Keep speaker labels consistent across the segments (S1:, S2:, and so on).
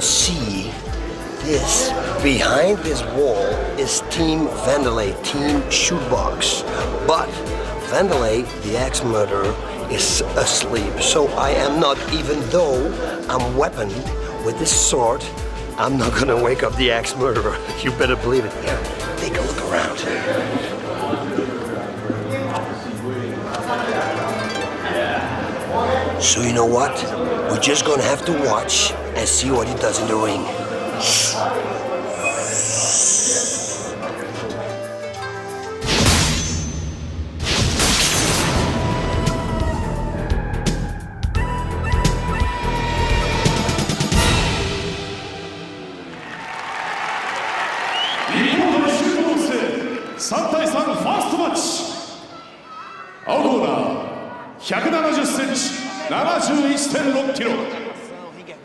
S1: see this, behind this wall is Team Vanderlei, Team Shootbox. But Vanderlei, the ex-murderer, is asleep. So I am not, even though I'm weaponed with this sword, I'm not gonna wake up the ex-murderer. You better believe it. Here, take a look around. So you know what? We're just gonna have to watch and see what he does in the ring.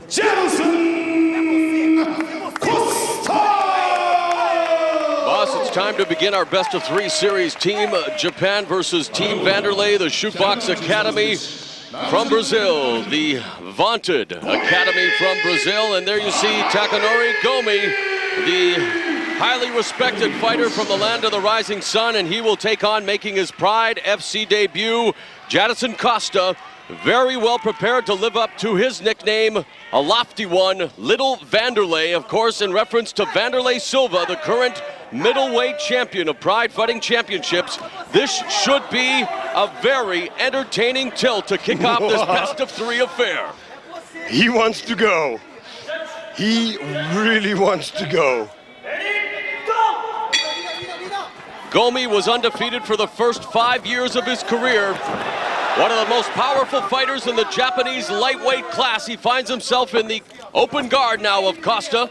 S2: Jadyson Costa! Boss, it's time to begin our best of three series. Team Japan versus Team Vanderlei, the Shootbox Academy from Brazil, the vaunted Academy from Brazil. And there you see Takanori Gomi, the highly respected fighter from the land of the rising sun, and he will take on, making his Pride FC debut, Jadyson Costa. Very well prepared to live up to his nickname, a lofty one, Little Vanderlei, of course, in reference to Vanderlei Silva, the current middleweight champion of Pride Fighting Championships. This should be a very entertaining tilt to kick off this best of three affair.
S1: He wants to go. He really wants to go.
S2: Gomi was undefeated for the first 5 years of his career. One of the most powerful fighters in the Japanese lightweight class. He finds himself in the open guard now of Costa.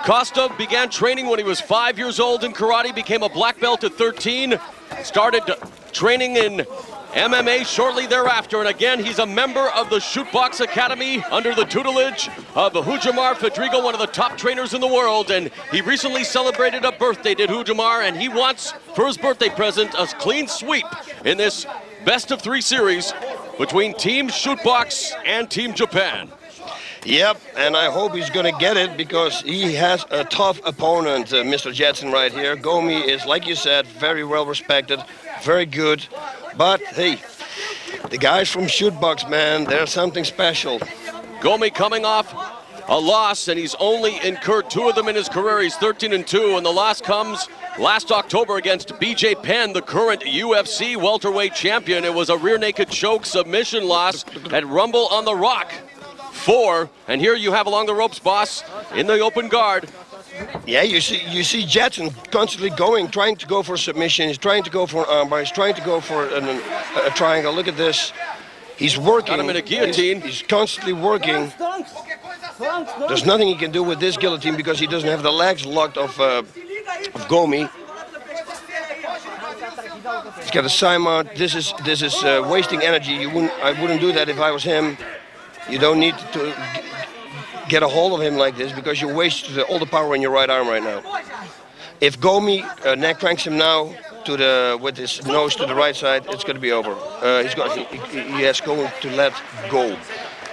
S2: Costa began training when he was 5 years old in karate, became a black belt at 13, started training in MMA shortly thereafter, and again, he's a member of the Shootbox Academy under the tutelage of Rudimar Fedrigo, one of the top trainers in the world, and he recently celebrated a birthday, did Rudimar, and he wants, for his birthday present, a clean sweep in this best of three series between Team Shootbox and Team Japan.
S1: Yep, and I hope he's going to get it because he has a tough opponent, Mr. Jadyson right here. Gomi is, like you said, very well respected, very good. But hey, the guys from Shootbox, man, they're something special.
S2: Gomi coming off a loss, and he's only incurred 2 of them in his career. He's 13-2, and the loss comes last October against BJ Penn, the current UFC welterweight champion. It was a rear naked choke submission loss at Rumble on the Rock 4. And here you have along the ropes, boss, in the open guard.
S1: Yeah, you see Jadyson constantly trying to go for a submission. He's trying to go for an armbar. He's trying to go for a triangle. Look at this. He's working.
S2: Got him in a guillotine.
S1: He's constantly working. There's nothing he can do with this guillotine because he doesn't have the legs locked of Gomi. He's got a side mount. This is wasting energy. I wouldn't do that if I was him. You don't need to get a hold of him like this because you waste all the power in your right arm right now. If Gomi neck cranks him now with his nose to the right side, it's going to be over. He has going to let go.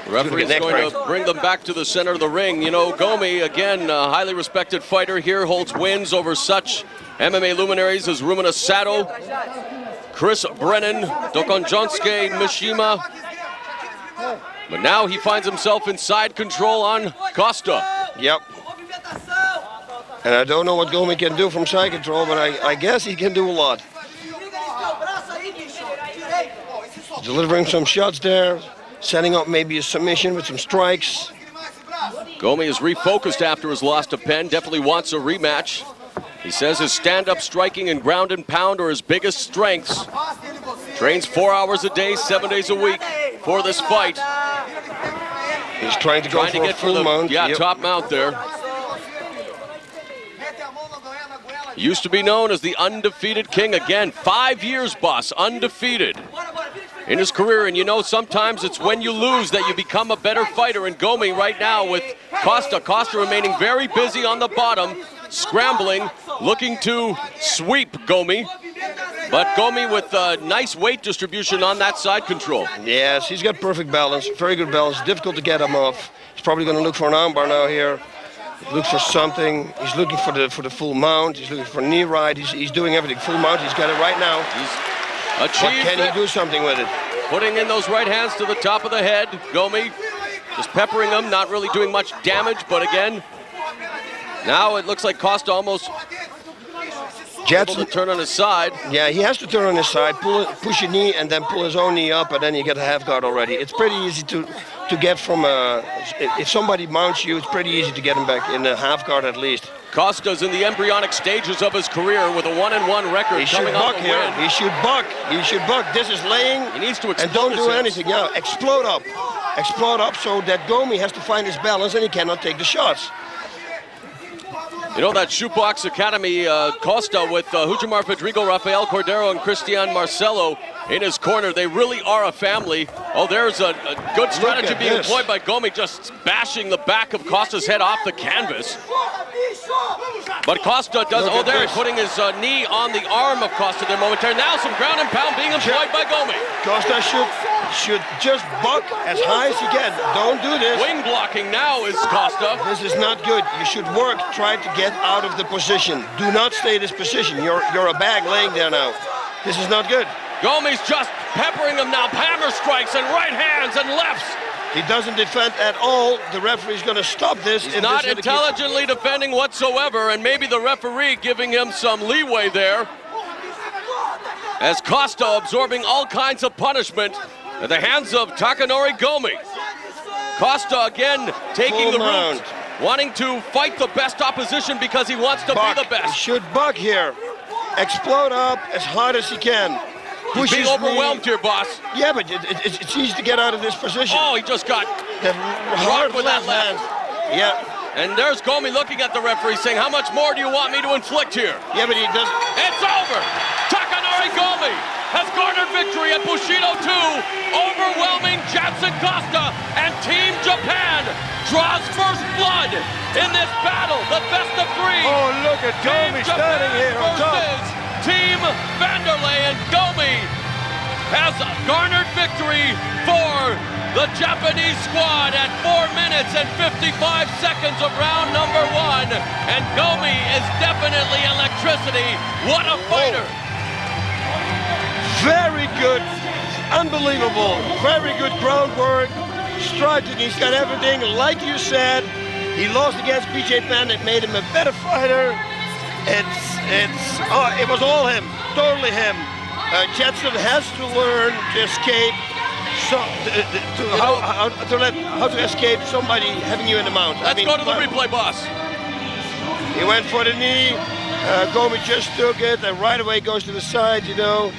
S2: Referee's going to bring them back to the center of the ring. You know, Gomi, again, a highly respected fighter here, holds wins over such MMA luminaries as Rumina Sato, Chris Brennan, Dokonjonsuke Mishima. But now he finds himself in side control on Costa.
S1: Yep. And I don't know what Gomi can do from side control, but I guess he can do a lot. Delivering some shots there, setting up maybe a submission with some strikes.
S2: Gomi is refocused after his loss to Penn, definitely wants a rematch. He says his stand-up striking and ground and pound are his biggest strengths. Trains 4 hours a day, 7 days a week for this fight.
S1: He's trying to go for a full mount.
S2: Yeah, yep. Top mount there. Used to be known as the undefeated king. Again, 5 years, boss, undefeated in his career. And you know, sometimes it's when you lose that you become a better fighter. And Gomi right now with Costa. Costa remaining very busy on the bottom, scrambling, looking to sweep Gomi. But Gomi with nice weight distribution on that side control.
S1: Yes, he's got perfect balance, very good balance. Difficult to get him off. He's probably going to look for an armbar now here. Look for something. He's looking for the full mount. He's looking for knee right. He's doing everything. Full mount. He's got it right now.
S2: He's achieved.
S1: But can he do something with it?
S2: Putting in those right hands to the top of the head. Gomi just peppering him, not really doing much damage, but again, now it looks like Costa almost able to turn on his side.
S1: Yeah, he has to turn on his side, push your knee, and then pull his own knee up, and then you get a half guard already. It's pretty easy to get from if somebody mounts you, it's pretty easy to get him back in a half guard at least.
S2: Costa's in the embryonic stages of his career with a 1-1 record.
S1: He should buck here. He should buck. He should buck. This is laying.
S2: He needs to explode.
S1: And don't do anything. Yeah, explode up. Explode up so that Gomi has to find his balance and he cannot take the shots.
S2: You know that Shootbox Academy, Costa with Hujimar Federico, Rafael Cordero, and Cristian Marcelo in his corner. They really are a family. Oh, there's a good strategy being employed by Gomi, just bashing the back of Costa's head off the canvas. But Costa does, oh there, putting his knee on the arm of Costa there momentarily. Now some ground and pound being employed by Gomi.
S1: Costa should just buck as high as he can. Don't do this.
S2: Wing blocking now is Costa.
S1: This is not good. You should work, try to get out of the position. Do not stay in this position. You're a bag laying there now. This is not good.
S2: Gomi's just peppering him now. Hammer strikes and right hands and lefts.
S1: He doesn't defend at all. The referee's going to stop this.
S2: He's not intelligently defending whatsoever, and maybe the referee giving him some leeway there. As Costa absorbing all kinds of punishment at the hands of Takanori Gomi. Costa again taking the route, wanting to fight the best opposition because he wants to be the best.
S1: He should buck here. Explode up as hard as he can.
S2: He's being overwhelmed here, boss.
S1: Yeah, but it's easy to get out of this position.
S2: Oh, he just got
S1: hard
S2: with that left.
S1: Yeah.
S2: And there's Gomi looking at the referee saying, how much more do you want me to inflict here?
S1: Yeah, but he doesn't.
S2: It's over. Takanori Gomi has garnered victory at Bushido 2, overwhelming Jadyson Costa, and Team Japan draws first blood in this battle, the best of three.
S1: Oh, look at Gomi standing here on top.
S2: Team Vanderlei, and Gomi has garnered victory for the Japanese squad at 4 minutes and 55 seconds of round number 1. And Gomi is definitely electricity. What a fighter.
S1: Very good. Unbelievable. Very good groundwork. Striking. He's got everything. Like you said, he lost against BJ Penn. It made him a better fighter. It was all him, totally him. Jadyson has to learn to escape, how to escape somebody having you in the mount.
S2: Let's go to the replay, boss.
S1: He went for the knee. Gomi just took it, and right away goes to the side, you know.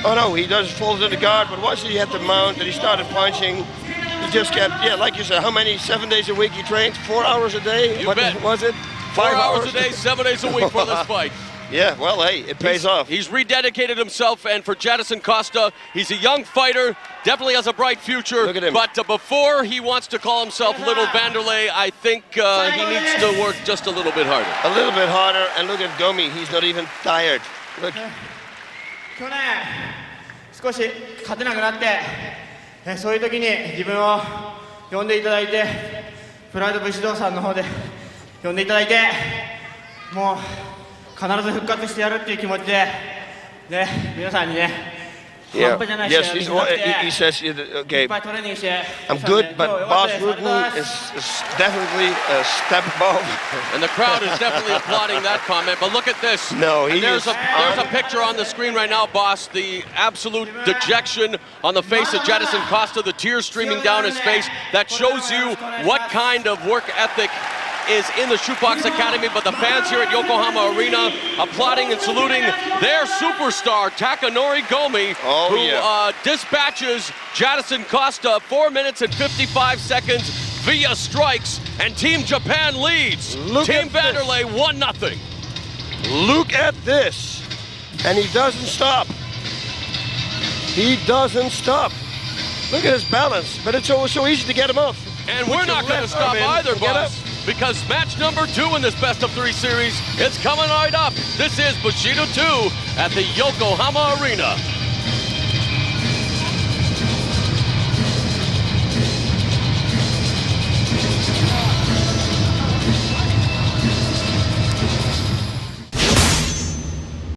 S1: Oh no, he does fall to the guard, but once he had the mount and he started punching, he just kept, yeah, like you said, how many, 7 days a week he trained? 4 hours a day?
S2: You bet.
S1: Was it?
S2: 4 hours a day, 7 days a week for this fight.
S1: Yeah, well, hey, it pays off.
S2: He's rededicated himself, and for Jadyson Costa, he's a young fighter, definitely has a bright future.
S1: Look at him.
S2: But before he wants to call himself Little Vanderlei, I think he needs to work just a little bit harder.
S1: A little bit harder, and look at Gomi, he's not even tired. Look.
S3: 去年少し勝てなくなってそういう時に自分を呼んでいただいてプライド武士道さんの方で呼んでいただいてもう必ず復活してやるっていう気持ちで皆さんにね
S1: Yeah. Yes, he says, okay, I'm good, but Boss Rutten is definitely a step above.
S2: And the crowd is definitely applauding that comment, but look at this.
S1: No,
S2: there's a picture on the screen right now, boss, the absolute dejection on the face of Jadyson Costa, the tears streaming down his face. That shows you what kind of work ethic is in the Shootbox Academy, but the fans here at Yokohama Arena applauding and saluting their superstar, Takanori Gomi, who dispatches Jadyson Costa 4 minutes and 55 seconds via strikes, and Team Japan leads. Team Vanderlei 1-0.
S1: Look at this. And he doesn't stop. He doesn't stop. Look at his balance, but it's so easy to get him off.
S2: And we're not going to stop either, boss. Because match number 2 in this best of 3 series is coming right up. This is Bushido 2 at the Yokohama Arena.